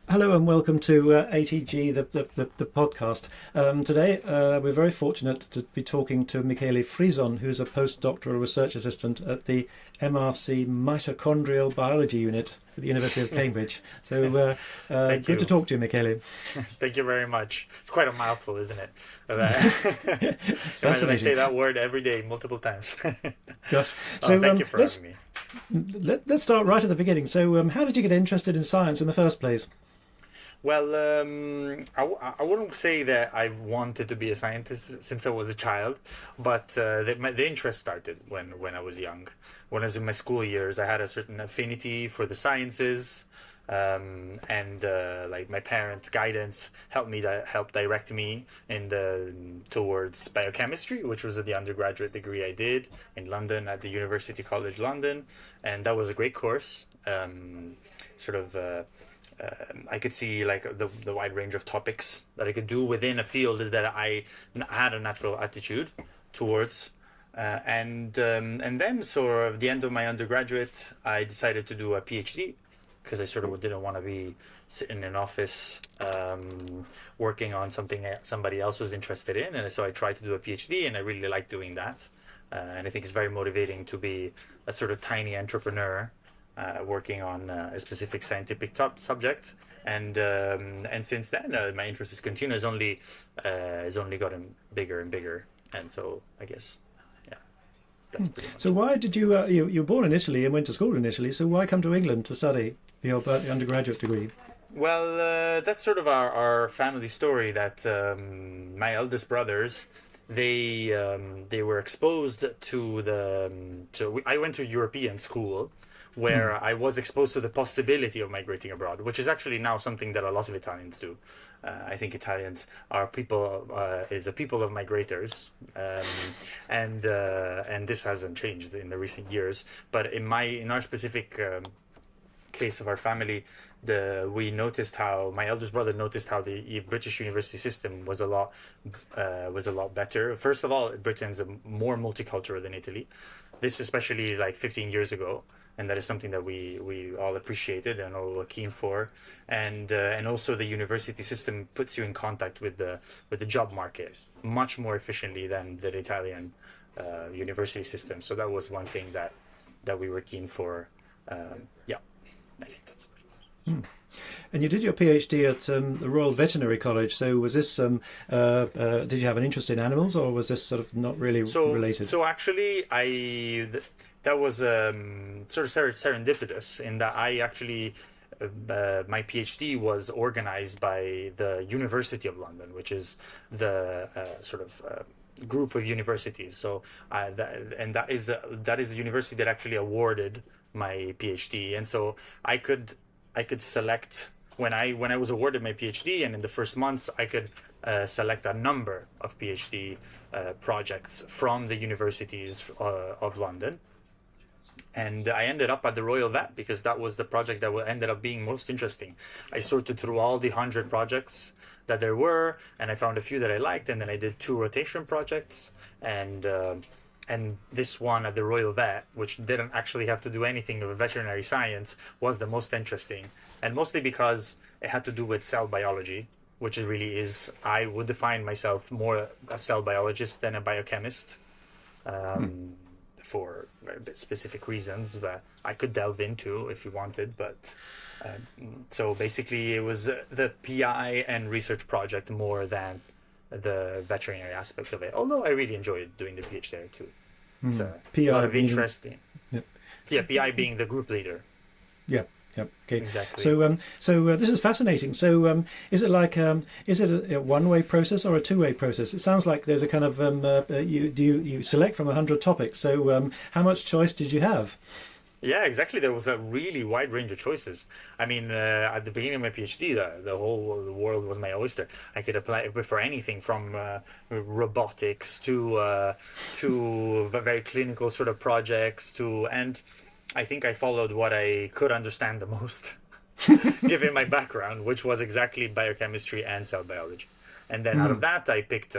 Hello and welcome to ATG, the podcast. Today we're very fortunate to be talking to Michele Frison, who's a postdoctoral research assistant at the MRC Mitochondrial Biology Unit at the University of Cambridge. So Thank good to you. talk to you, Michele. Thank you very much. It's quite a mouthful, isn't it? It's Imagine I say fascinating. that word every day, multiple times. Gosh. Oh, So thank you for having me. let's start right at the beginning. So how did you get interested in science in the first place? Well, I wouldn't say that I've wanted to be a scientist since I was a child, but the interest started when I was young. When I was in my school years, I had a certain affinity for the sciences, and like my parents' guidance helped direct me towards biochemistry, which was the undergraduate degree I did in London at the University College London, and that was a great course. Sort of. I could see like the wide range of topics that I could do within a field that had a natural attitude towards. And then sort of the end of my undergraduate, I decided to do a PhD because I sort of didn't want to be sitting in an office working on something that somebody else was interested in. And so I tried to do a PhD, and I really like doing that. And I think it's very motivating to be a sort of tiny entrepreneur working on a specific scientific subject, and since then my interest has only gotten bigger and bigger, and so I guess yeah, that's pretty much So it. why did you were born in Italy and went to school in Italy? So why come to England to study your undergraduate degree? Well, that's sort of our family story. That my eldest brothers, they were exposed to I went to European school Hmm. where I was exposed to the possibility of migrating abroad, which is actually now something that a lot of Italians do. I think Italians are people is a people of migrators, and this hasn't changed in the recent years. But in our specific case of our family, the we noticed how my eldest brother noticed how the British university system was a lot better. First of all, Britain's more multicultural than Italy. This especially like 15 years ago, and that is something that we all appreciated and all were keen for. And also the university system puts you in contact with the job market much more efficiently than the Italian university system. So that was one thing that we were keen for. Yeah, I think that's pretty much. And you did your PhD at the Royal Veterinary College. So was this? Did you have an interest in animals, or was this sort of not really related? So actually, that was sort of serendipitous in that I actually my PhD was organized by the University of London, which is the sort of group of universities. So that is the university that actually awarded my PhD, and so I could I could select when I was awarded my PhD, and in the first months I could select a number of PhD projects from the universities of London, and I ended up at the Royal Vet because that was the project that ended up being most interesting. I sorted through all the 100 projects that there were, and I found a few that I liked, and then I did two rotation projects, and uh, and this one at the Royal Vet, which didn't actually have to do anything with veterinary science, was the most interesting, and mostly because it had to do with cell biology, which it really is. I would define myself more a cell biologist than a biochemist, Hmm. um, for very specific reasons that I could delve into if you wanted. But so basically, it was the PI and research project more than the veterinary aspect of it. Although I really enjoyed doing the PhD there too. It's Hmm. a lot PI of meaning. interest in, Yeah. yeah, PI being the group leader. Yeah. Yeah. Okay. Exactly. So this is fascinating. So is it like is it a one-way process or a two-way process? It sounds like there's a kind of you select from 100 topics. So how much choice did you have? Yeah, exactly. There was a really wide range of choices. I mean, at the beginning of my PhD, the whole world was my oyster. I could apply for anything from robotics to very clinical sort of projects and I think I followed what I could understand the most, given my background, which was exactly biochemistry and cell biology. And then out of Hmm. that, I picked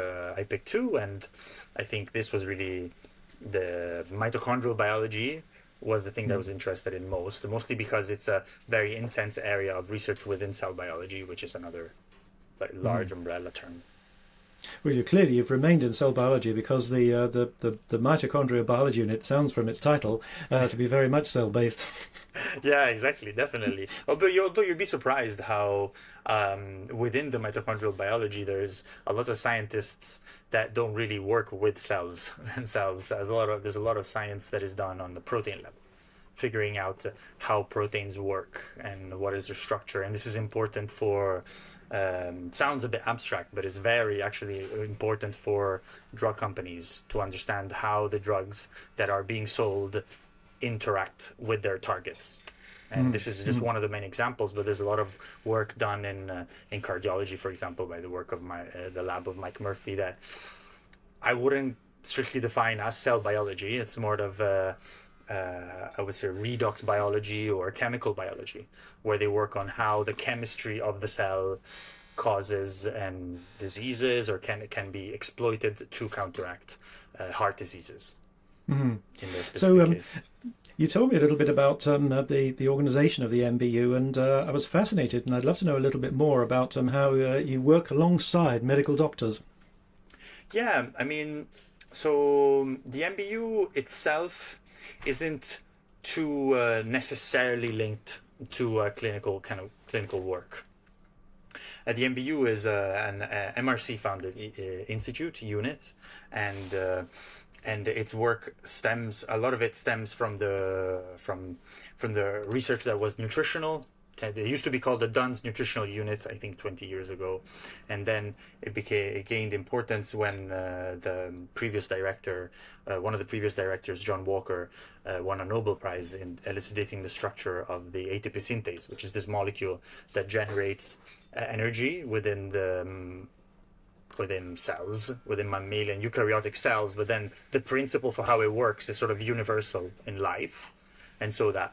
two, and I think this was really the mitochondrial biology was the thing that I was interested in mostly because it's a very intense area of research within cell biology, which is another large umbrella term. Well, you've remained in cell biology because the Mitochondrial Biology Unit sounds, from its title, to be very much cell-based. Yeah, exactly, definitely. Although you'd be surprised how within the mitochondrial biology there's a lot of scientists that don't really work with cells themselves. There's a lot of science that is done on the protein level, figuring out how proteins work and what is their structure. And this is important for sounds a bit abstract, but it's very actually important for drug companies to understand how the drugs that are being sold interact with their targets. And this is just one of the main examples, but there's a lot of work done in cardiology, for example, by the work of the lab of Mike Murphy, that I wouldn't strictly define as cell biology. It's more of I would say redox biology or chemical biology, where they work on how the chemistry of the cell causes diseases or can be exploited to counteract heart diseases. In their specific case. You told me a little bit about the organisation of the MBU, and I was fascinated, and I'd love to know a little bit more about how you work alongside medical doctors. Yeah, I mean, so the MBU itself isn't too necessarily linked to clinical work. The MBU is an MRC founded institute unit, and its work a lot of it stems from the research that was nutritional. It used to be called the Dunn's Nutritional Unit, I think 20 years ago, and then it gained importance when the previous director, one of the previous directors, John Walker, won a Nobel Prize in elucidating the structure of the ATP synthase, which is this molecule that generates energy within cells, within mammalian eukaryotic cells, but then the principle for how it works is sort of universal in life. And so that,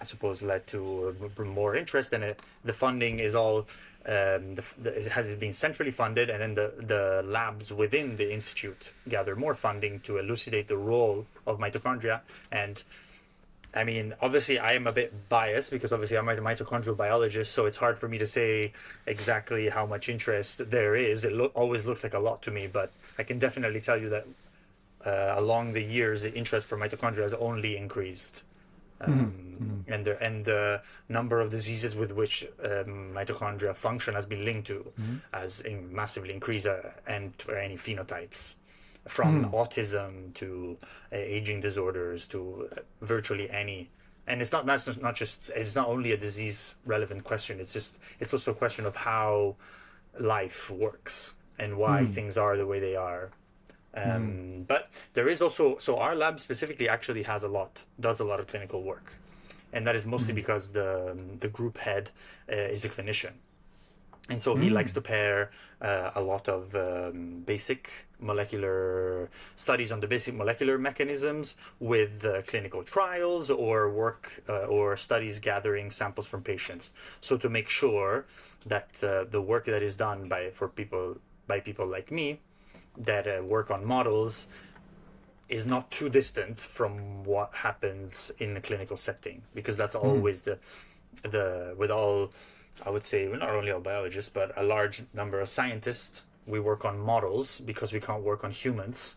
I suppose, led to more interest in it. The funding is all, it has been centrally funded, and then the labs within the institute gather more funding to elucidate the role of mitochondria. And I mean, obviously, I am a bit biased because obviously I'm a mitochondrial biologist, so it's hard for me to say exactly how much interest there is. It always looks like a lot to me, but I can definitely tell you that along the years, the interest for mitochondria has only increased. And the number of diseases with which mitochondria function has been linked to has massively increased, and for any phenotypes, from autism to aging disorders to virtually any. And it's not only a disease relevant question. It's also a question of how life works and why things are the way they are. But there is also, so our lab specifically actually does a lot of clinical work, and that is mostly because the group head is a clinician, and so he likes to pair a lot of basic molecular studies on the basic molecular mechanisms with clinical trials or work or studies gathering samples from patients, so to make sure that the work that is done by people like me that work on models is not too distant from what happens in a clinical setting, because that's always with all, I would say, not only all biologists but a large number of scientists, we work on models because we can't work on humans,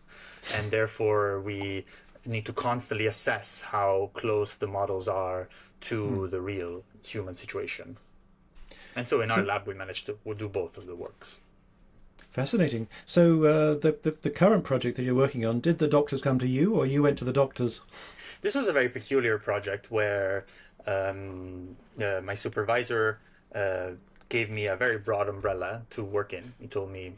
and therefore we need to constantly assess how close the models are to the real human situation. And so in our lab we managed to do both of the works. Fascinating. So the current project that you're working on, did the doctors come to you or you went to the doctors? This was a very peculiar project where my supervisor gave me a very broad umbrella to work in. He told me,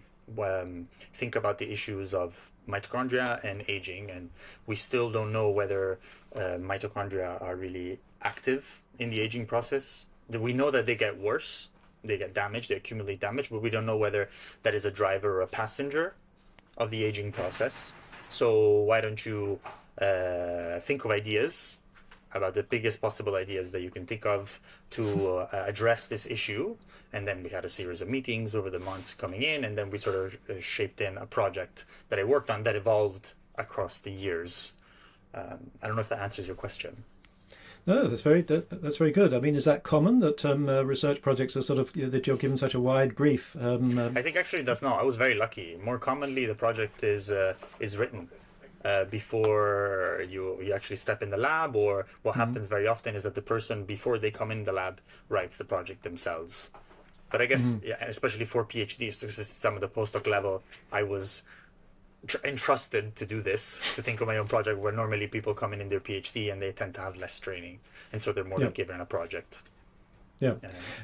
think about the issues of mitochondria and aging, and we still don't know whether mitochondria are really active in the aging process. We know that they get worse. They get damaged, they accumulate damage, but we don't know whether that is a driver or a passenger of the aging process. So why don't you think of ideas about the biggest possible ideas that you can think of to address this issue? And then we had a series of meetings over the months coming in, and then we sort of shaped in a project that I worked on that evolved across the years. I don't know if that answers your question. No, that's very good. I mean, is that common that research projects are sort of that you're given such a wide brief? I think actually that's not. I was very lucky. More commonly, the project is written before you actually step in the lab, or what happens very often is that the person before they come in the lab writes the project themselves. But I guess, yeah, especially for PhDs, this is some of the postdoc level, I was entrusted to do this, to think of my own project, where normally people come in their PhD and they tend to have less training, and so they're more like given a project. Yeah,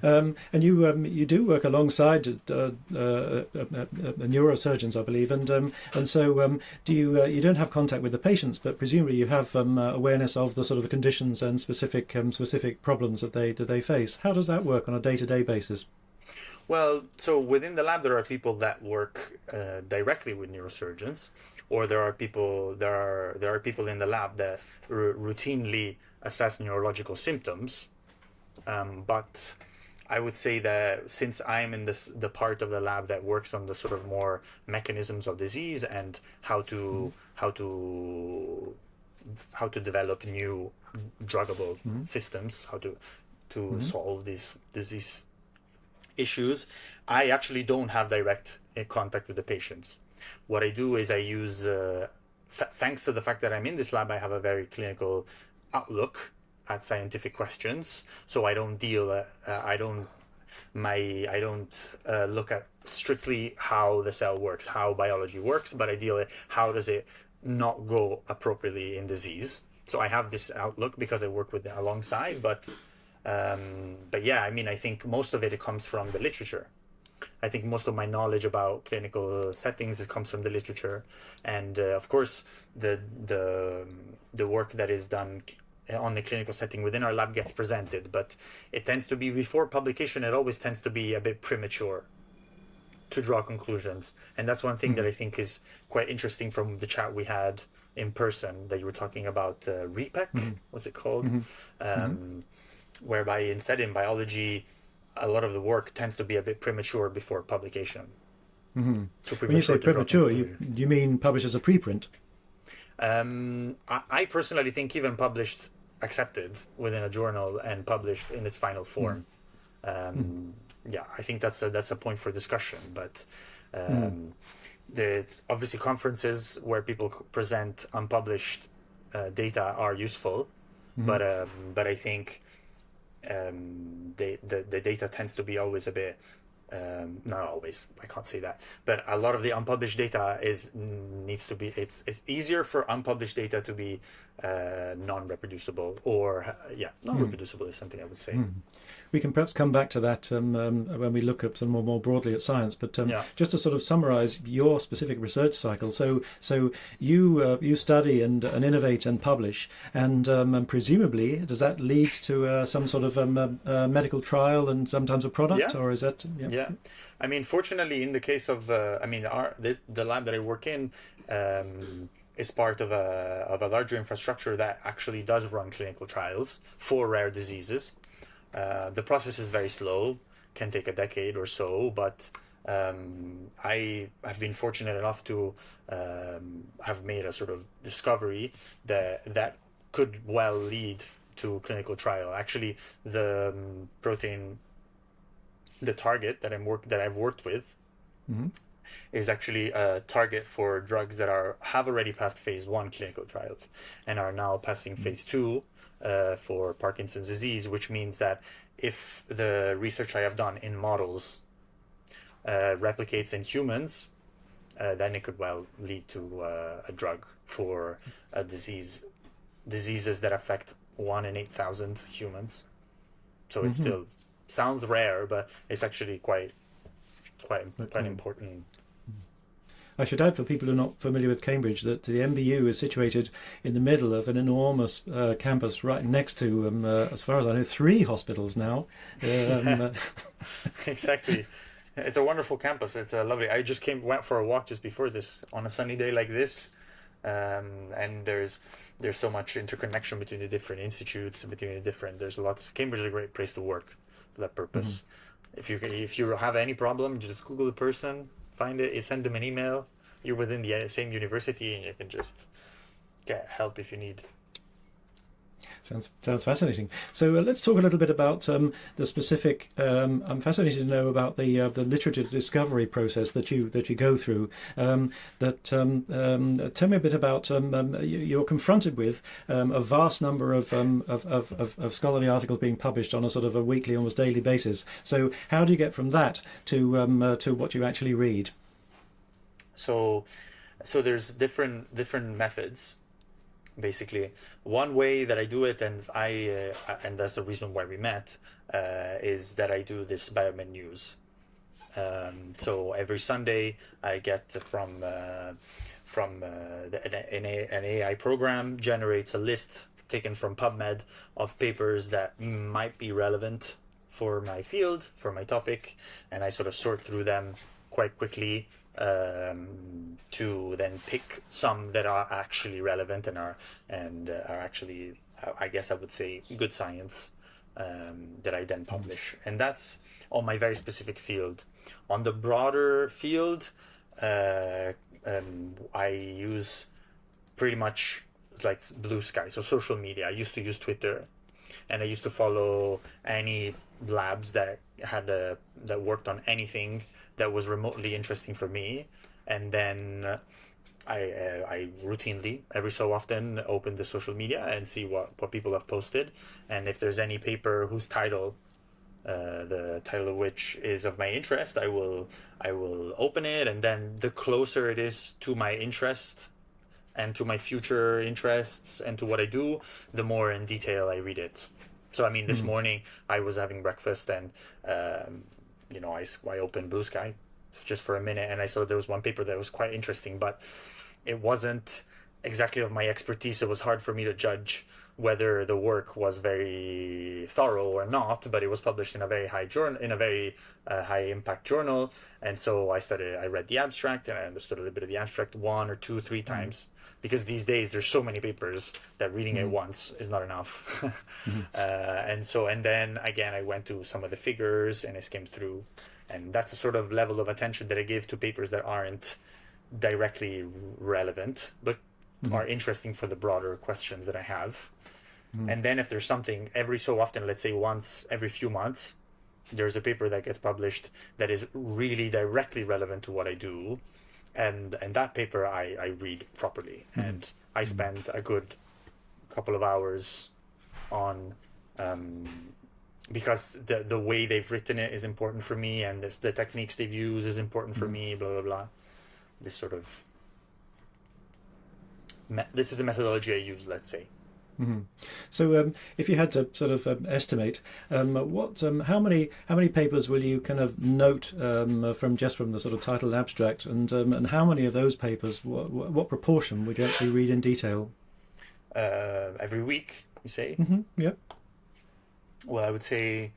and you do work alongside neurosurgeons, I believe, and so do you don't have contact with the patients, but presumably you have awareness of the sort of the conditions and specific problems that they face. How does that work on a day-to-day basis? Well, so within the lab, there are people that work directly with neurosurgeons, or there are people in the lab that routinely assess neurological symptoms. But I would say that since I'm in the part of the lab that works on the sort of more mechanisms of disease and how to develop new druggable systems, how to solve these disease issues, I actually don't have direct contact with the patients. What I do is I use, thanks to the fact that I'm in this lab, I have a very clinical outlook at scientific questions. So I don't deal, I don't look at strictly how the cell works, how biology works, but I deal with how does it not go appropriately in disease. So I have this outlook because I work with it alongside, but yeah, I mean, I think most of it comes from the literature. I think most of my knowledge about clinical settings comes from the literature, and of course, the work that is done on the clinical setting within our lab gets presented, but it tends to be before publication. It always tends to be a bit premature to draw conclusions, and that's one thing that I think is quite interesting from the chat we had in person that you were talking about. REPEC, what's it called? Whereby instead in biology, a lot of the work tends to be a bit premature before publication. When you say premature, you mean published as a preprint? I personally think even published, accepted within a journal and published in its final form. Yeah, I think that's a point for discussion. But there's obviously conferences where people present unpublished data are useful, but I think the data tends to be always a bit, not always, I can't say that, but a lot of the unpublished data needs to be, it's easier for unpublished data to be non-reproducible, or non-reproducible is something I would say. We can perhaps come back to that when we look at more broadly at science. But just to sort of summarise your specific research cycle, so you study and innovate and publish, and presumably does that lead to some sort of medical trial and sometimes a product, or is that? Yeah, I mean, fortunately, in the case of the lab that I work in is part of a larger infrastructure that actually does run clinical trials for rare diseases. The process is very slow, can take a decade or so, but I have been fortunate enough to have made a sort of discovery that could well lead to clinical trial. Actually, the protein, the target that I've worked with is actually a target for drugs that have already passed phase 1 clinical trials and are now passing phase 2 for Parkinson's disease, which means that if the research I have done in models replicates in humans, then it could well lead to a drug for diseases that affect 1 in 8,000 humans. So it still sounds rare, but it's actually quite important. I should add, for people who are not familiar with Cambridge, that the MBU is situated in the middle of an enormous campus right next to, as far as I know, 3 hospitals now. Exactly. It's a wonderful campus. It's lovely. I just went for a walk just before this on a sunny day like this. And there's so much interconnection between the different institutes, there's lots. Cambridge is a great place to work for that purpose. If you have any problem, just Google the person, find it, send them an email. You're within the same university, and you can just get help if you need. Sounds fascinating. So let's talk a little bit about the specific. I'm fascinated to know about the literature discovery process that you go through. Tell me a bit about. You're confronted with a vast number of scholarly articles being published on a sort of a weekly, almost daily basis. So how do you get from that to what you actually read? So there's different methods. Basically, one way that I do it, and and that's the reason why we met, is that I do this biomed news. So every Sunday I get from an AI program generates a list taken from PubMed of papers that might be relevant for my field, for my topic, and I sort of sort through them quite quickly to then pick some that are actually relevant and are actually, I guess I would say, good science, that I then publish. And that's on my very specific field. On the broader field, I use pretty much like blue sky, so social media. I used to use Twitter, and I used to follow any labs that had that worked on anything that was remotely interesting for me, and then I routinely, every so often, open the social media and see what people have posted, and if there's any paper whose title, the title of which is of my interest, I will open it, and then the closer it is to my interest and to my future interests and to what I do, the more in detail I read it. So I mean, this morning I was having breakfast, and I opened Blue Sky just for a minute, and I saw there was one paper that was quite interesting, but it wasn't exactly of my expertise. It was hard for me to judge whether the work was very thorough or not, but it was published in a very high high impact journal, and so I read the abstract, and I understood a little bit of the abstract 1 or 2, 3 times, because these days there's so many papers that reading it once is not enough. And then again I went to some of the figures and I skimmed through, and that's the sort of level of attention that I give to papers that aren't directly relevant but are interesting for the broader questions that I have. And then if there's something, every so often, let's say once every few months, there's a paper that gets published that is really directly relevant to what I do, and that paper I read properly, and I spend a good couple of hours on, because the way they've written it is important for me, and the techniques they've used is important for me, blah blah blah. This sort of this is the methodology I use, let's say. So, if you had to sort of estimate, how many papers will you kind of note from the sort of title and abstract, and how many of those papers, what proportion would you actually read in detail? Every week, you say? Yeah. Well, I would say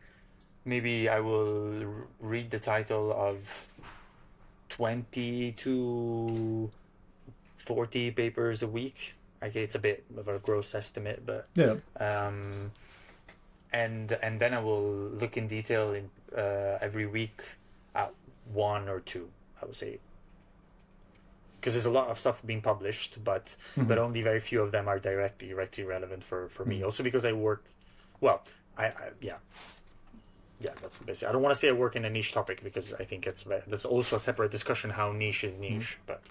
maybe I will read the title of 20 to 40 papers a week. Okay, it's a bit of a gross estimate, but yeah. And then I will look in detail in every week at 1 or 2, I would say, because there's a lot of stuff being published, but only very few of them are directly relevant for me. Also because I work, well, that's basically. I don't want to say I work in a niche topic, because I think that's also a separate discussion how niche is niche, but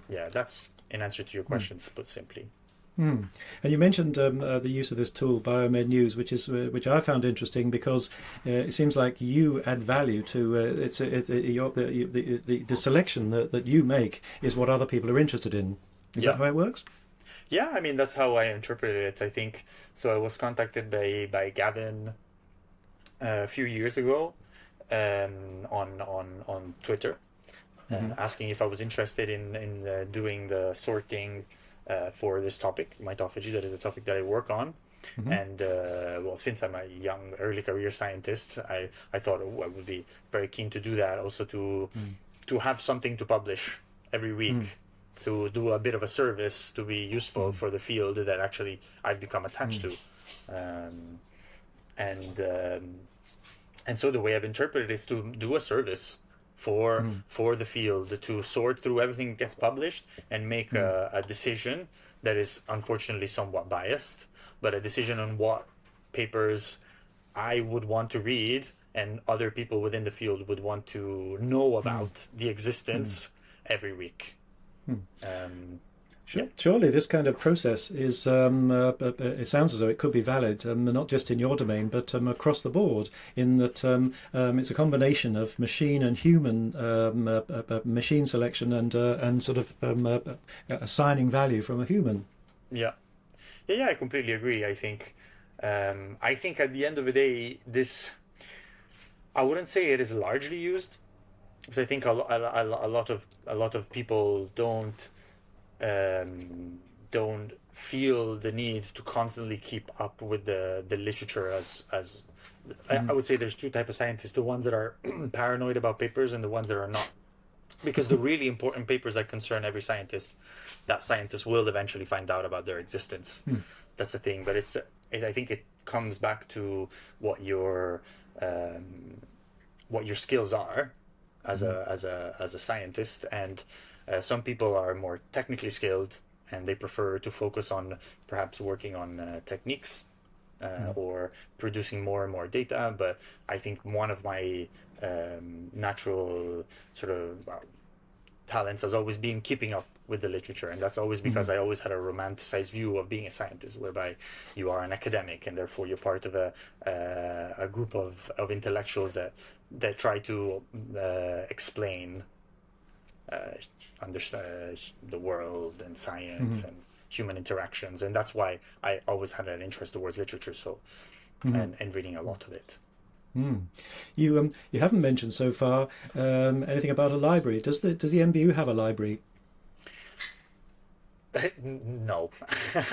yeah, that's an answer to your questions, put simply. And you mentioned the use of this tool, Biomed News, which I found interesting, because it seems like you add value to the selection that you make is what other people are interested in. Is that how it works? Yeah, I mean, that's how I interpreted it, I think. So I was contacted by Gavin a few years ago on Twitter, asking if I was interested in doing the sorting for this topic, mitophagy. That is a topic that I work on. And well, since I'm a young early career scientist, I thought I would be very keen to do that, also to have something to publish every week, to do a bit of a service, to be useful for the field that actually I've become attached to. And so the way I've interpreted it is to do a service for the field to sort through everything that gets published and make a decision that is unfortunately somewhat biased, but a decision on what papers I would want to read and other people within the field would want to know about the existence every week. Surely this kind of process is, it sounds as though it could be valid, not just in your domain, but across the board, in that it's a combination of machine and human, machine selection and sort of assigning value from a human. Yeah, I completely agree. I think at the end of the day, I wouldn't say it is largely used, because I think a lot of people don't feel the need to constantly keep up with the literature as I would say there's two types of scientists: the ones that are paranoid about papers and the ones that are not. Because the really important papers that concern every scientist, that scientist will eventually find out about their existence. That's the thing. But I think it comes back to what your skills are as a scientist, and some people are more technically skilled and they prefer to focus on perhaps working on techniques or producing more and more data. But I think one of my natural sort of talents has always been keeping up with the literature, and that's always because I always had a romanticized view of being a scientist, whereby you are an academic and therefore you're part of a group of intellectuals that try to explain understand the world and science and human interactions, and that's why I always had an interest towards literature. So and reading a lot of it. You haven't mentioned so far anything about a library. Does the MBU have a library? No,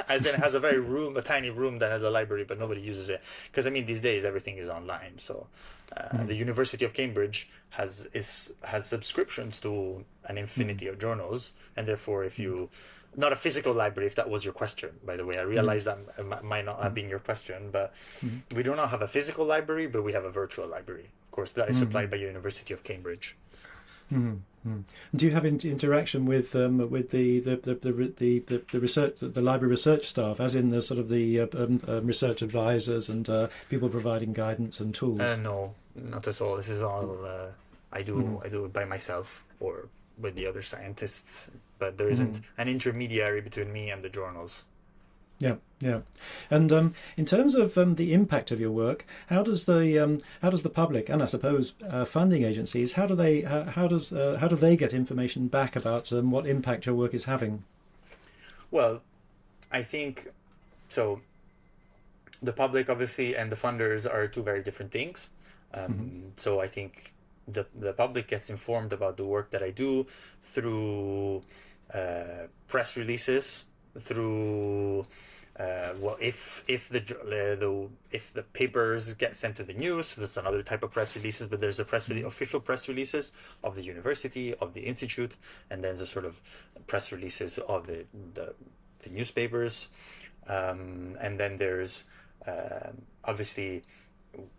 as in it has a tiny room that has a library, but nobody uses it, because I mean these days everything is online. So the University of Cambridge has subscriptions to an infinity of journals, and therefore if you not a physical library, if that was your question, by the way, I realize that might not have been your question, but we do not have a physical library, but we have a virtual library, of course, that is supplied by University of Cambridge. Do you have interaction with the research, the library research staff, as in the sort of the research advisors and people providing guidance and tools? No, not at all. This is all I do it by myself or with the other scientists, but there isn't an intermediary between me and the journals. Yeah. And in terms of the impact of your work, how does the public, and I suppose funding agencies, how do they get information back about what impact your work is having? Well, I think so. The public, obviously, and the funders are two very different things. So I think the public gets informed about the work that I do through press releases, through if the papers get sent to the news, that's another type of press releases. But there's official press releases of the university, of the institute, and then the sort of press releases of the newspapers, and then there's obviously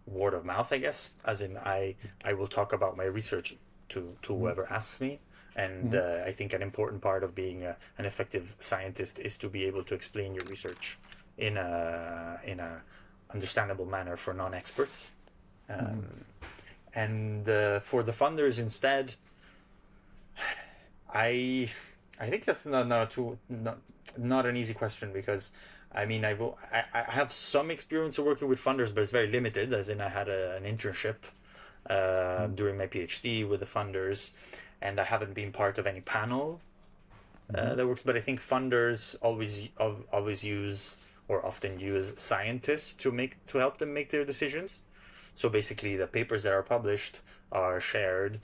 word of mouth, I guess, as in I will talk about my research to whoever asks me. And I think an important part of being an effective scientist is to be able to explain your research in a understandable manner for non-experts. And for the funders instead, I think that's not an easy question, because I mean I have some experience of working with funders, but it's very limited. As in, I had an internship during my PhD with the funders, and I haven't been part of any panel that works. But I think funders always use or often use scientists to help them make their decisions. So basically, the papers that are published are shared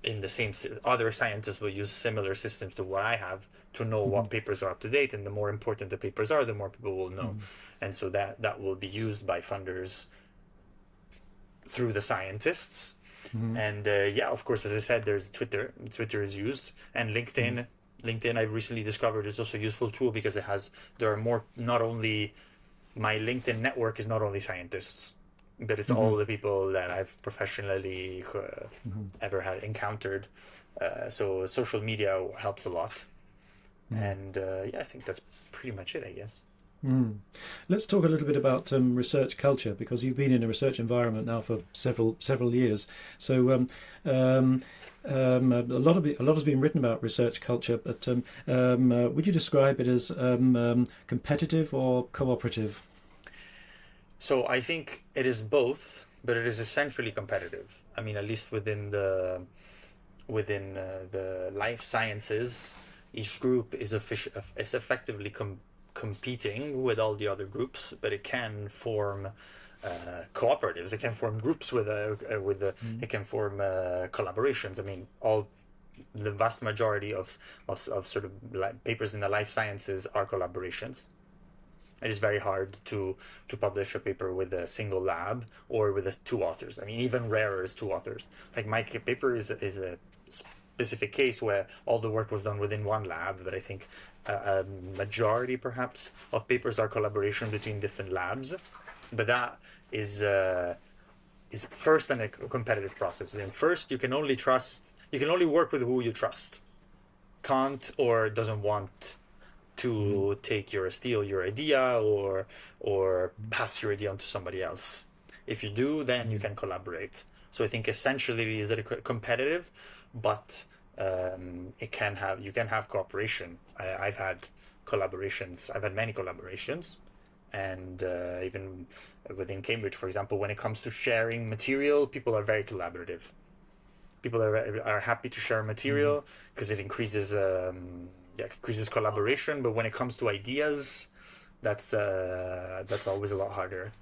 in the same. Other scientists will use similar systems to what I have to know what papers are up to date, and the more important the papers are, the more people will know. And so that will be used by funders through the scientists. And of course, as I said, there's Twitter. Twitter is used, and LinkedIn. LinkedIn, I've recently discovered, is also a useful tool, because there are more. Not only my LinkedIn network is not only scientists. but it's all the people that I've professionally ever had encountered. So social media helps a lot. And yeah, I think that's pretty much it, I guess. Let's talk a little bit about research culture, because you've been in a research environment now for several years. So a lot has been written about research culture, but would you describe it as competitive or cooperative? So I think it is both, but it is essentially competitive. I mean, at least within the life sciences, each group is effectively competing with all the other groups, but it can form cooperatives. It can form groups it can form collaborations. I mean, the vast majority of sort of papers in the life sciences are collaborations. It is very hard to publish a paper with a single lab or with two authors. I mean, even rarer is two authors. Like my paper is a specific case where all the work was done within one lab, but I think a majority perhaps of papers are collaboration between different labs. But that is first a competitive process. And first, you can only work with who you trust, can't or doesn't want to steal your idea or pass your idea on to somebody else. If you do, then you can collaborate. So I think essentially is it competitive, but you can have cooperation. I've had collaborations. I've had many collaborations, and even within Cambridge, for example, when it comes to sharing material, people are very collaborative. People are happy to share material because it increases collaboration. But when it comes to ideas, that's always a lot harder.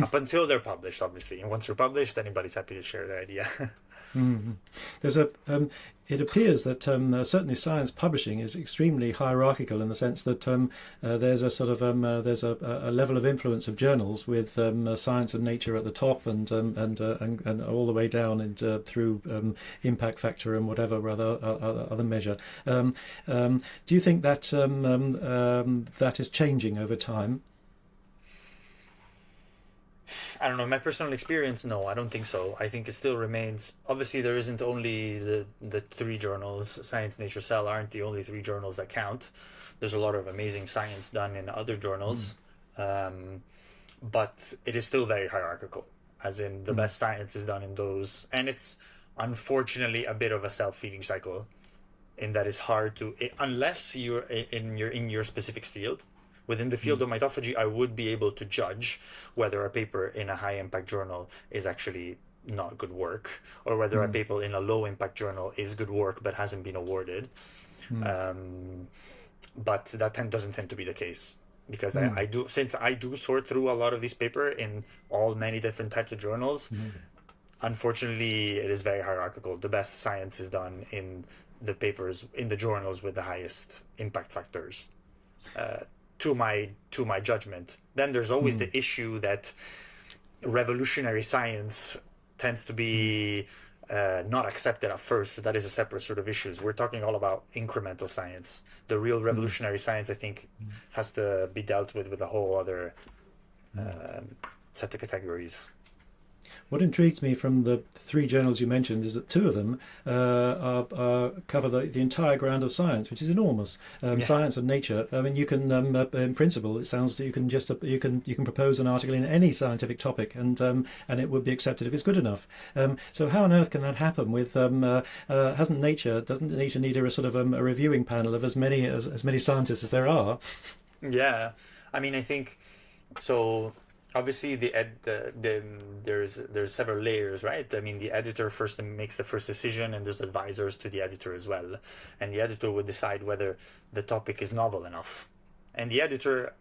Up until they're published, obviously, and once they're published, anybody's happy to share their idea. There's it appears that certainly science publishing is extremely hierarchical, in the sense that there's a sort of there's a level of influence of journals with Science and Nature at the top, and all the way down and through impact factor and whatever other measure. Do you think that that is changing over time? I don't know. My personal experience, no, I don't think so. I think it still remains. Obviously, there isn't only the three journals. Science, Nature, Cell aren't the only three journals that count. There's a lot of amazing science done in other journals, but it is still very hierarchical. As in, the best science is done in those, and it's unfortunately a bit of a self-feeding cycle, in that it's hard to, unless you're in your specific field. Within the field of mitophagy, I would be able to judge whether a paper in a high-impact journal is actually not good work, or whether a paper in a low-impact journal is good work but hasn't been awarded. But that doesn't tend to be the case, because I do sort through a lot of these papers in many different types of journals. Unfortunately, it is very hierarchical. The best science is done in the papers in the journals with the highest impact factors. To my judgment. Then there's always the issue that revolutionary science tends to be not accepted at first. That is a separate sort of issues. We're talking all about incremental science. The real revolutionary science, I think, has to be dealt with a whole other set of categories. What intrigues me from the three journals you mentioned is that two of them cover the entire ground of science, which is enormous. Science and Nature. I mean, you can, in principle, it sounds that you can propose an article in any scientific topic, and it would be accepted if it's good enough. So how on earth can that happen? With doesn't Nature need a sort of a reviewing panel of as many scientists as there are? Yeah, I mean, I think so. Obviously, there's several layers, right? I mean, the editor first makes the first decision, and there's advisors to the editor as well. And the editor would decide whether the topic is novel enough. And the editor,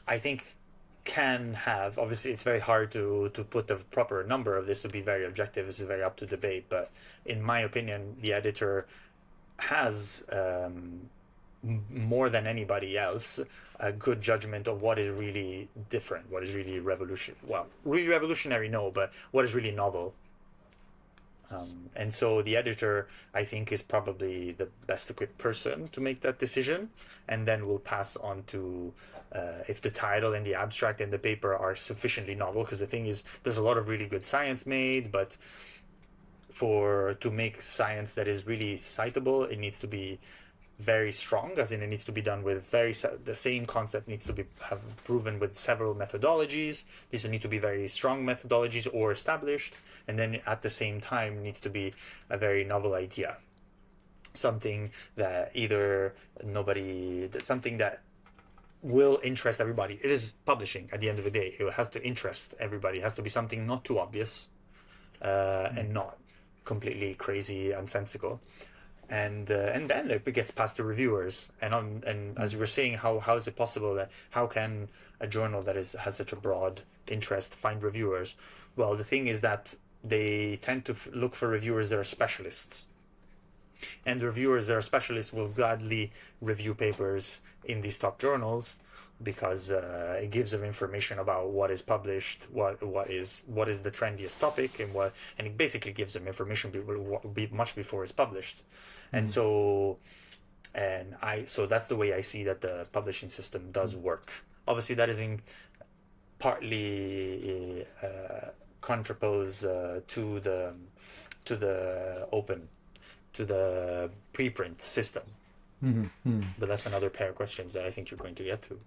I think, can have, obviously it's very hard to put the proper number of this to be very objective. This is very up to debate. But in my opinion, the editor has more than anybody else a good judgment of what is really different, what is really revolutionary, no, but what is really novel. And so the editor, I think, is probably the best equipped person to make that decision, and then will pass on to if the title and the abstract and the paper are sufficiently novel. Because the thing is, there's a lot of really good science made, but to make science that is really citable, it needs to be very strong, as in it needs to be done with the same concept needs to be have proven with several methodologies. These need to be very strong methodologies or established, and then at the same time needs to be a very novel idea, something that something that will interest everybody. It is publishing at the end of the day. It has to interest everybody. It has to be something not too obvious and not completely crazy and sensical. And then it gets past the reviewers, and as you were saying, how is it possible that how can a journal that has such a broad interest find reviewers? Well, the thing is that they tend to look for reviewers that are specialists, and the reviewers that are specialists will gladly review papers in these top journals, because it gives them information about what is published, what is the trendiest topic, and it basically gives them information much before it's published. And so that's the way I see that the publishing system does work. Obviously, that is in partly contrapose to the preprint system. But that's another pair of questions that I think you're going to get to.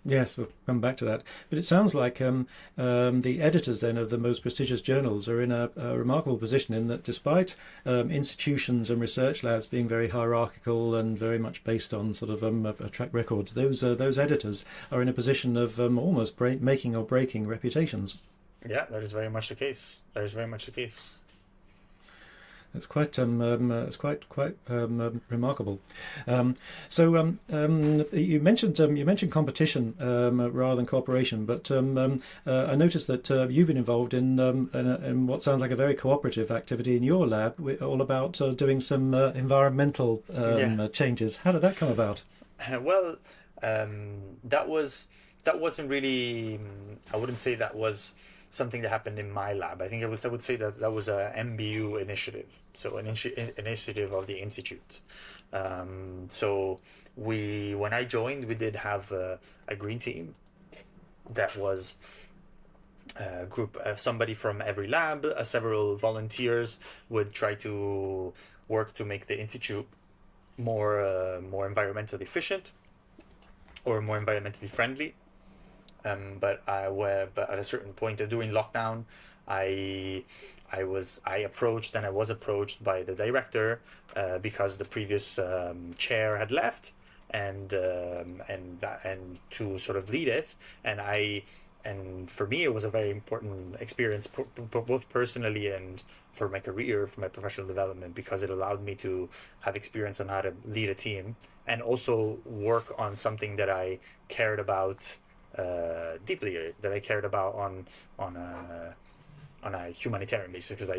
Yes, we'll come back to that. But it sounds like the editors then of the most prestigious journals are in a remarkable position, in that despite institutions and research labs being very hierarchical and very much based on sort of a track record, those editors are in a position of almost making or breaking reputations. Yeah, that is very much the case. It's quite remarkable. So you mentioned competition rather than cooperation, but I noticed that you've been involved in what sounds like a very cooperative activity in your lab, all about doing some environmental changes. How did that come about? Well, that wasn't really. I wouldn't say that was something that happened in my lab. I would say that was a MBU initiative, so an initiative of the institute. So when I joined, we did have a green team that was a group of somebody from every lab. Several volunteers would try to work to make the institute more environmentally efficient or more environmentally friendly. But at a certain point during lockdown, I was approached by the director because the previous chair had left, and to sort of lead it, and for me it was a very important experience, both personally and for my career, for my professional development, because it allowed me to have experience on how to lead a team and also work on something that I cared about deeply, that I cared about on a humanitarian basis, because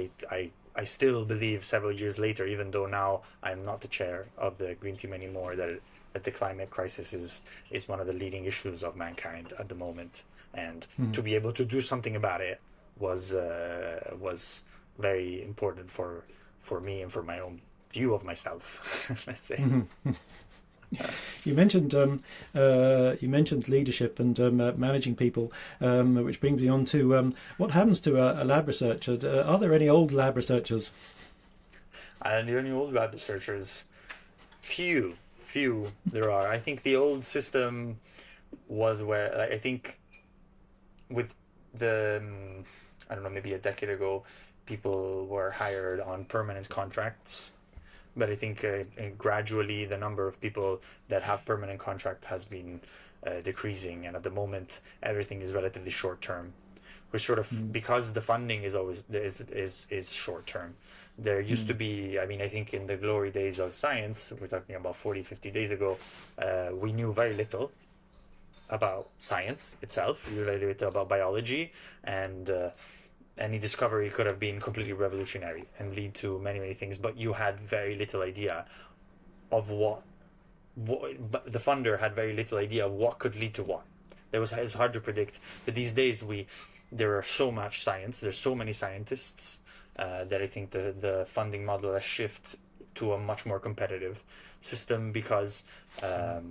I still believe several years later, even though now I'm not the chair of the Green Team anymore, that the climate crisis is one of the leading issues of mankind at the moment, and to be able to do something about it was very important for me and for my own view of myself. Let's say. You mentioned leadership and managing people, which brings me on to what happens to a lab researcher. Are there any old lab researchers? Any old lab researchers? Few there are. I think the old system was where I think with the I don't know, maybe a decade ago, people were hired on permanent contracts. But I think gradually the number of people that have permanent contract has been decreasing, and at the moment everything is relatively short term. We're sort of because the funding is always is short term. There used to be, I mean, I think in the glory days of science, we're talking about 40, 50 days ago, we knew very little about science itself. We knew very little about biology, and any discovery could have been completely revolutionary and lead to many things, but you had very little idea of what the funder had very little idea of what could lead to what. It's hard to predict. But these days there are so much science, there's so many scientists, that I think the funding model has shifted to a much more competitive system because it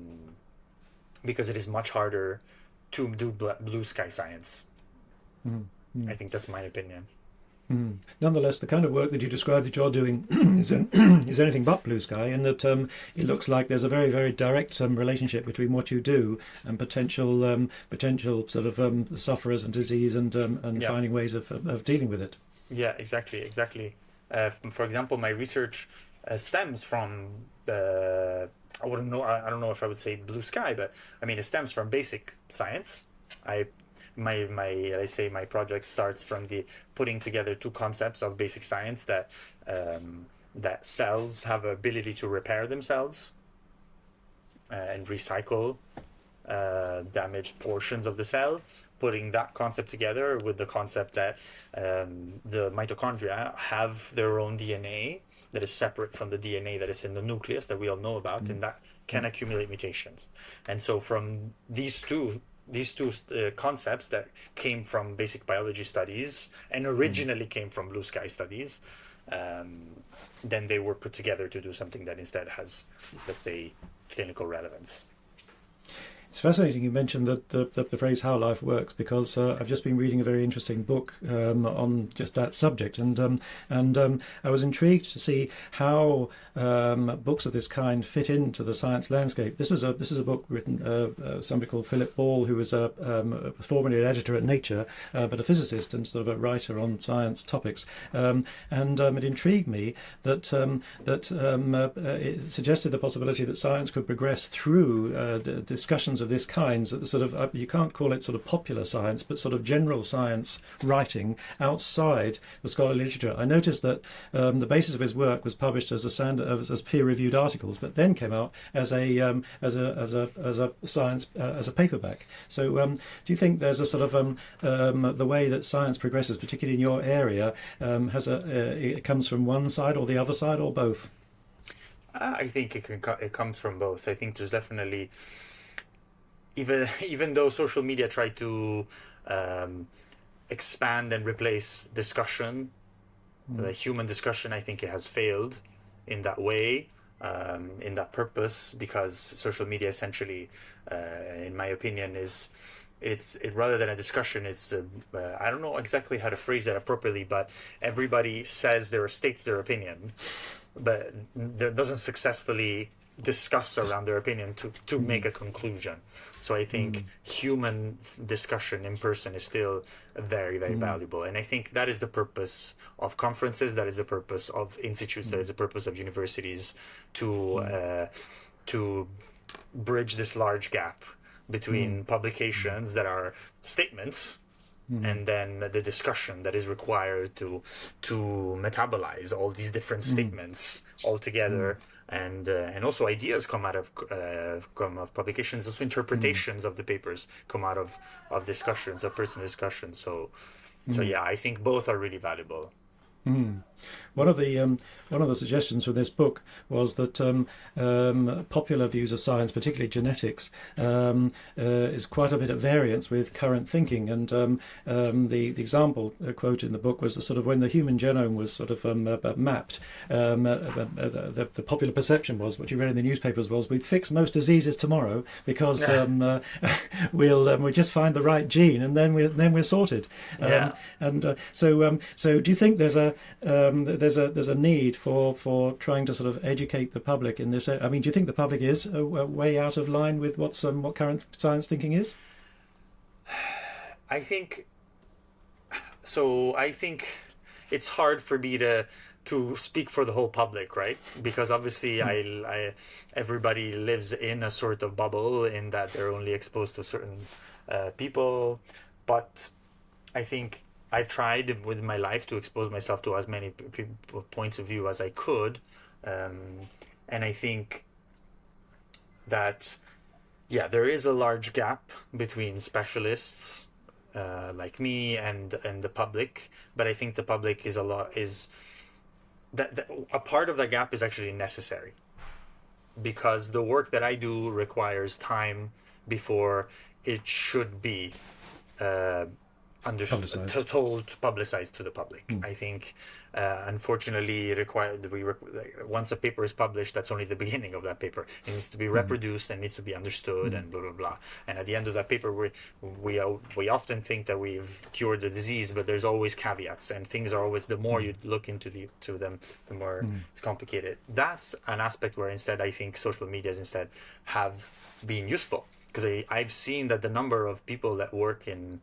is much harder to do blue sky science. I think that's my opinion. Nonetheless, the kind of work that you describe that you're doing is anything but blue sky, in that it looks like there's a very, very direct relationship between what you do and potential sort of sufferers and disease and finding ways of dealing with it. Yeah, exactly. For example, my research stems from I don't know if I would say blue sky, but I mean it stems from basic science. My project starts from the putting together two concepts of basic science that cells have ability to repair themselves and recycle damaged portions of the cell, putting that concept together with the concept that the mitochondria have their own DNA that is separate from the DNA that is in the nucleus that we all know about, and that can accumulate mutations. And so from these two concepts that came from basic biology studies and originally came from blue sky studies, then they were put together to do something that instead has, let's say, clinical relevance. It's fascinating you mentioned the phrase "how life works," because I've just been reading a very interesting book on just that subject, and I was intrigued to see how books of this kind fit into the science landscape. This is a book written somebody called Philip Ball, who was formerly an editor at Nature, but a physicist and sort of a writer on science topics, and it intrigued me that it suggested the possibility that science could progress through discussions of this kind, that sort of you can't call it sort of popular science, but sort of general science writing outside the scholarly literature. I noticed that the basis of his work was published as peer-reviewed articles, but then came out as a science as a paperback. So, do you think there's a sort of the way that science progresses, particularly in your area, it comes from one side or the other side or both? I think it comes from both. I think there's definitely, even though social media try to expand and replace discussion, the human discussion, I think it has failed in that way, in that purpose, because social media essentially, in my opinion, it's rather than a discussion, it's I don't know exactly how to phrase that appropriately, but everybody states their opinion, but there doesn't successfully discuss around their opinion to make a conclusion. So I think human discussion in person is still very, very valuable. And I think that is the purpose of conferences, that is the purpose of institutes, that is the purpose of universities, to bridge this large gap between publications that are statements and then the discussion that is required to metabolize all these different statements all together, and also ideas come out of publications, also interpretations of the papers come out of discussions, of personal discussions. So yeah, I think both are really valuable. One of the suggestions for this book was that popular views of science, particularly genetics, is quite a bit at variance with current thinking. And the example quote in the book was the sort of when the human genome was sort of mapped, the popular perception was, what you read in the newspapers was, we'd fix most diseases tomorrow because we'll just find the right gene and then we're sorted. So do you think there's a need for trying to sort of educate the public in this? I mean, do you think the public is way out of line with what current science thinking is? I think it's hard for me to speak for the whole public, right? Because obviously everybody lives in a sort of bubble in that they're only exposed to certain people. But I think I've tried with my life to expose myself to as many points of view as I could. And I think that, yeah, there is a large gap between specialists like me and the public. But I think the public that a part of that gap is actually necessary, because the work that I do requires time before it should be publicized to the public. I think, unfortunately, once a paper is published, that's only the beginning of that paper. It needs to be reproduced and needs to be understood and blah blah blah. And at the end of that paper, we often think that we've cured the disease, but there's always caveats, and things are always, the more you look into them, the more it's complicated. That's an aspect where instead I think social medias instead have been useful. Because I've seen that the number of people that work in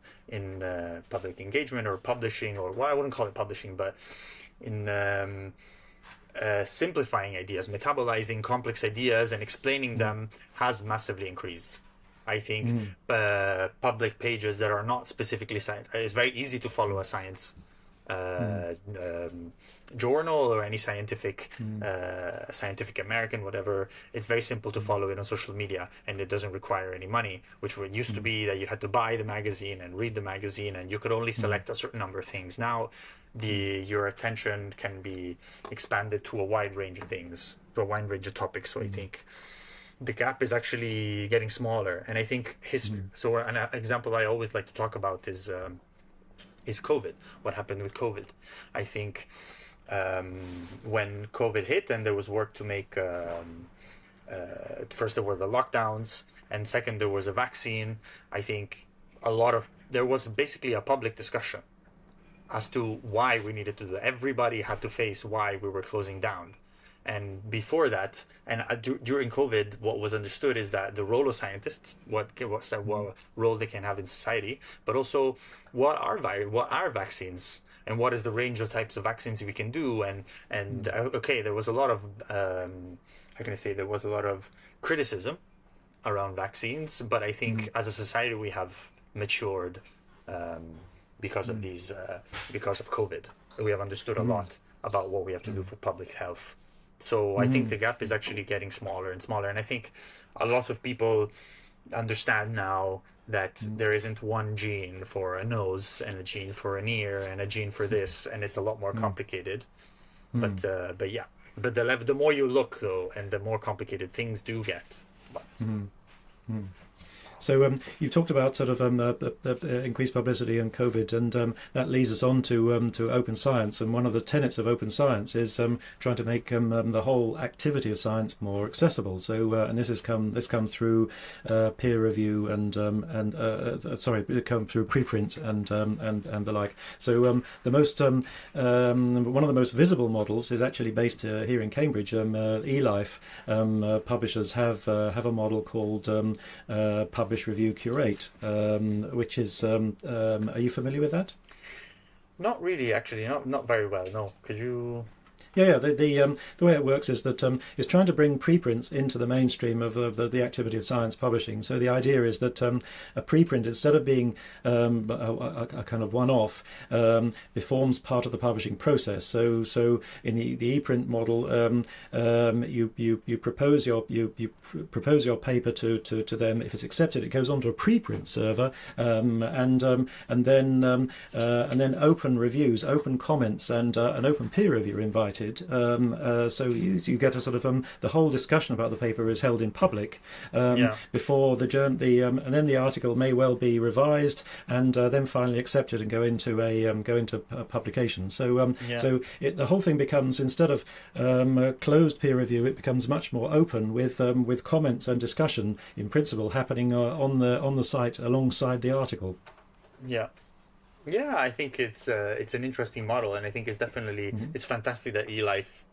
public engagement or publishing, or I wouldn't call it publishing, but in simplifying ideas, metabolizing complex ideas and explaining them has massively increased. I think public pages that are not specifically science, it's very easy to follow a science journal or any scientific American, whatever. It's very simple to follow it on social media, and it doesn't require any money, which used to be that you had to buy the magazine and read the magazine, and you could only select a certain number of things. Now your attention can be expanded to a wide range of things, to a wide range of topics. So I think the gap is actually getting smaller, and I think history. So an example I always like to talk about is COVID. What happened with COVID? I think when COVID hit and there was work to make, first there were the lockdowns, and second there was a vaccine. I think there was basically a public discussion as to why we needed to do that. Everybody had to face why we were closing down. And before that, and during COVID, what was understood is that the role of scientists, what role they can have in society, but also what are vaccines, and what is the range of types of vaccines we can do. And okay, there was a lot of there was a lot of criticism around vaccines, but I think as a society we have matured because of because of COVID. We have understood a lot about what we have to do for public health. So I think the gap is actually getting smaller and smaller. And I think a lot of people understand now that there isn't one gene for a nose and a gene for an ear and a gene for this, and it's a lot more complicated. But the more you look, though, and the more complicated things do get. So you've talked about sort of the increased publicity and COVID, and that leads us on to open science. And one of the tenets of open science is trying to make the whole activity of science more accessible. So and this come through peer review and come through preprint and the like. So the most one of the most visible models is actually based here in Cambridge. eLife publishers have a model called Publish, Review, Curate, which is are you familiar with that? Not really, actually, not very well. No, could you? Yeah. The way it works is that it's trying to bring preprints into the mainstream of the activity of science publishing. So the idea is that a preprint, instead of being a kind of one-off, it forms part of the publishing process. So in the ePrint model, you propose your paper to them. If it's accepted, it goes onto a preprint server, and then open reviews, open comments, and an open peer review invited. So you get a sort of the whole discussion about the paper is held in public before and then the article may well be revised and then finally accepted and go into publication. So the whole thing becomes, instead of closed peer review, it becomes much more open with comments and discussion in principle happening on the site alongside the article. Yeah, I think it's an interesting model, and I think it's definitely it's fantastic that eLife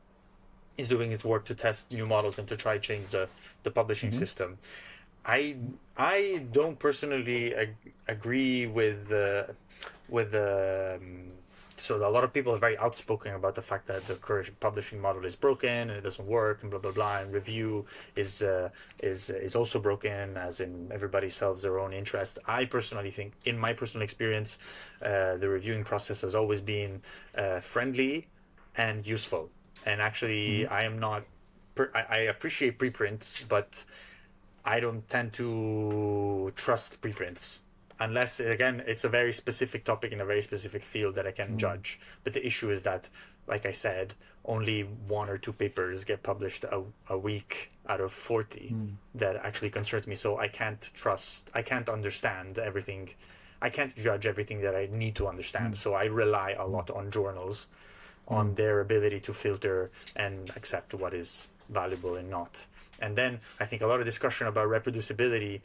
is doing its work to test new models and to try change the publishing system. I don't personally agree with so a lot of people are very outspoken about the fact that the current publishing model is broken and it doesn't work and blah blah blah, and review is also broken, as in everybody serves their own interest. I personally think, in my personal experience, the reviewing process has always been friendly and useful. And actually, I am not. I appreciate preprints, but I don't tend to trust preprints. Unless, again, it's a very specific topic in a very specific field that I can judge. But the issue is that, like I said, only 1 or 2 papers get published a week out of 40 that actually concerns me. So I can't understand everything. I can't judge everything that I need to understand. So I rely a lot on journals, on their ability to filter and accept what is valuable and not. And then I think a lot of discussion about reproducibility.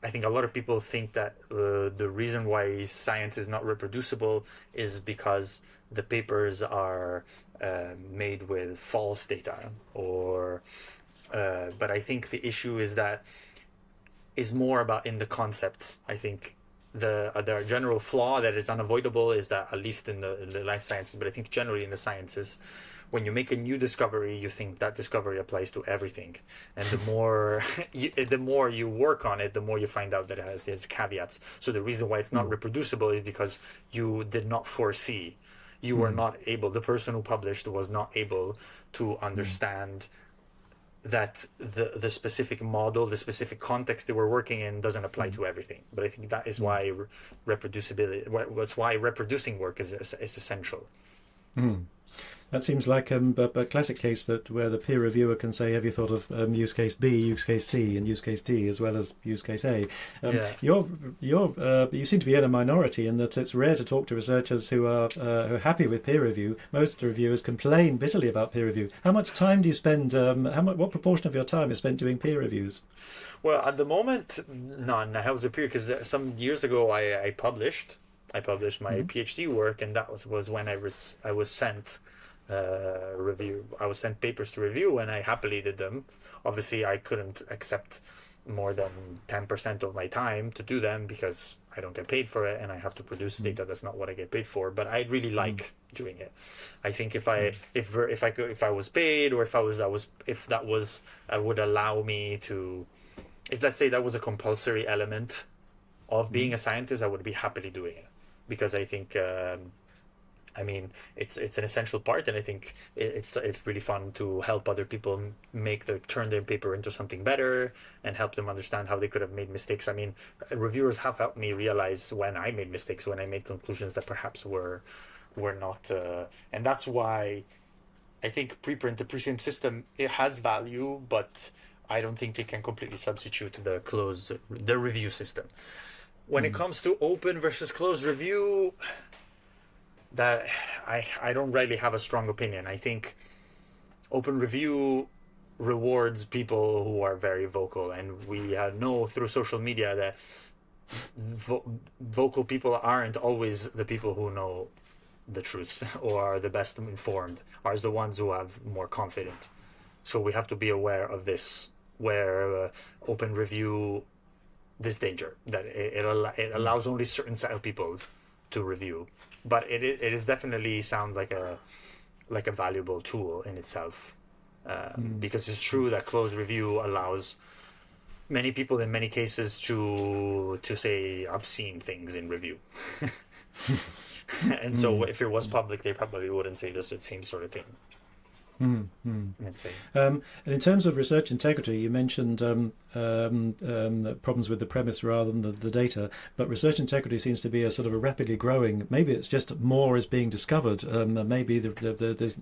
I think a lot of people think that the reason why science is not reproducible is because the papers are made with false data, or but I think the issue is more about in the concepts. I think the general flaw that is unavoidable is that, at least in the life sciences, but I think generally in the sciences, when you make a new discovery, you think that discovery applies to everything, and the more the more you work on it, the more you find out that it has its caveats. So the reason why it's not reproducible is because you did not foresee, you were not able, the person who published was not able to understand that the specific model, the specific context they were working in doesn't apply to everything. But I think that is why reproducibility, that's why reproducing work is essential. That seems like a classic case that where the peer reviewer can say, have you thought of use case B, use case C, and use case D, as well as use case A? You seem to be in a minority in that it's rare to talk to researchers who are happy with peer review. Most reviewers complain bitterly about peer review. How much time do you spend? What proportion of your time is spent doing peer reviews? Well, at the moment, none. I was a peer because some years ago I published my PhD work, and that was when I was sent review. I was sent papers to review, and I happily did them. Obviously, I couldn't accept more than 10% of my time to do them because I don't get paid for it, and I have to produce data that's not what I get paid for. But I really like doing it. I think if I was paid, or if that would allow me to, if let's say that was a compulsory element of being a scientist, I would be happily doing it, because I think. It's an essential part, and I think it's really fun to help other people turn their paper into something better and help them understand how they could have made mistakes. Reviewers have helped me realize when I made mistakes, when I made conclusions that perhaps were not, and that's why I think the preprint system, it has value, but I don't think it can completely substitute the review system. When it comes to open versus closed review, that I don't really have a strong opinion. I think open review rewards people who are very vocal, and we know through social media that vocal people aren't always the people who know the truth or are the best informed, are the ones who have more confidence. So we have to be aware of this, where open review, this danger that it allows only certain set of people to review. But it is definitely sound like a valuable tool in itself, because it's true that closed review allows many people in many cases to say obscene things in review. And so if it was public, they probably wouldn't say the same sort of thing. Let's say. And in terms of research integrity, you mentioned problems with the premise rather than the data, but research integrity seems to be a sort of a rapidly growing. Maybe it's just more is being discovered. Maybe there's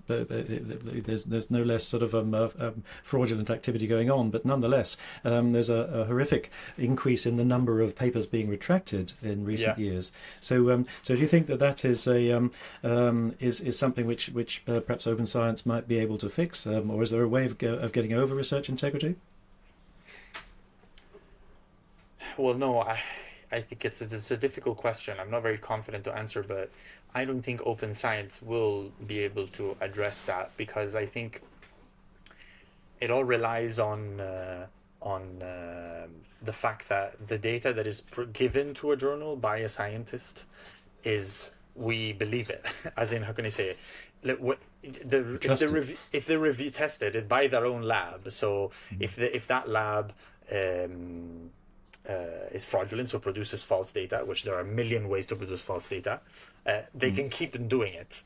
no less sort of fraudulent activity going on, but nonetheless, there's a horrific increase in the number of papers being retracted in recent years. So do you think that is is something which perhaps open science might be able to fix, or is there a way of getting over research integrity? Well, no, I think it's a difficult question. I'm not very confident to answer, but I don't think open science will be able to address that, because I think it all relies on the fact that the data that is given to a journal by a scientist is, we believe it. As in, how can I say it? If the review tested it by their own lab, so if that lab is fraudulent, so produces false data, which there are a million ways to produce false data, they can keep on doing it.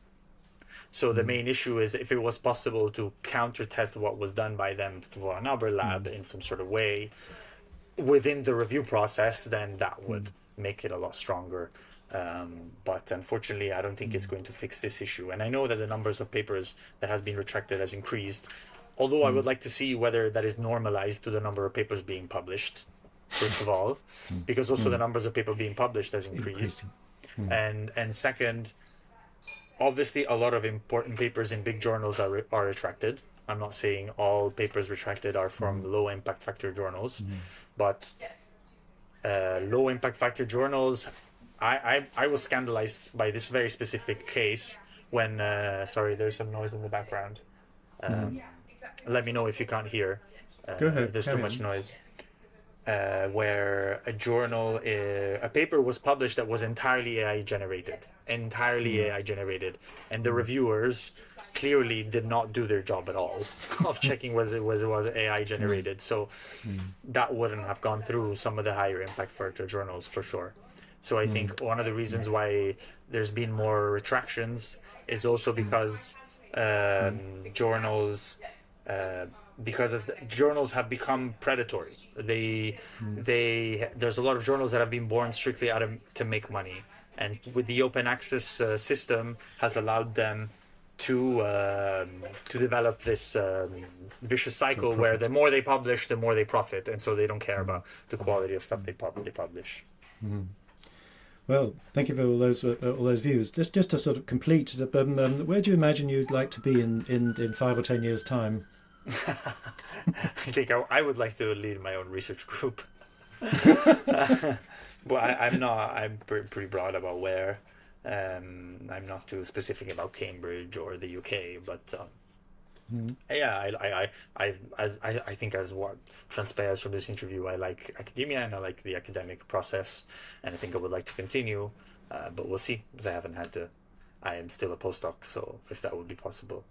So the main issue is, if it was possible to counter test what was done by them for another lab in some sort of way within the review process, then that would make it a lot stronger. But unfortunately, I don't think it's going to fix this issue. And I know that the numbers of papers that has been retracted has increased, although I would like to see whether that is normalized to the number of papers being published. first of all, because also the numbers of people being published has increased. And second, obviously a lot of important papers in big journals are retracted. I'm not saying all papers retracted are from low impact factor journals, but low impact factor journals, I was scandalized by this very specific case when, sorry, there's some noise in the background. Let me know if you can't hear, Go ahead, if there's too much noise. Where a paper was published that was entirely AI generated, and the reviewers clearly did not do their job at all of checking whether it was AI generated. So that wouldn't have gone through some of the higher impact factor journals for sure. So I think one of the reasons why there's been more retractions is also because journals have become predatory. There's a lot of journals that have been born strictly to make money, and with the open access system has allowed them to develop this vicious cycle where the more they publish, the more they profit, and so they don't care about the quality of stuff they publish. Well, thank you for all those views. Just to sort of complete, where do you imagine you'd like to be in 5 or 10 years' time? I think I would like to lead my own research group. But I'm pretty broad about where. I'm not too specific about Cambridge or the UK, but yeah, I think, as what transpires from this interview, I like academia and I like the academic process, and I think I would like to continue, but we'll see, because I am still a postdoc, so if that would be possible.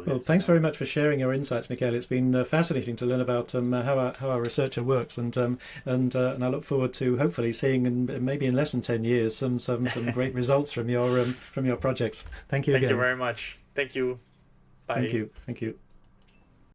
Well, thanks very much for sharing your insights, Michele. It's been fascinating to learn about how our researcher works, and I look forward to hopefully seeing, maybe in less than 10 years, some great results from your projects. Thank you again. Thank you very much. Thank you. Bye. Thank you.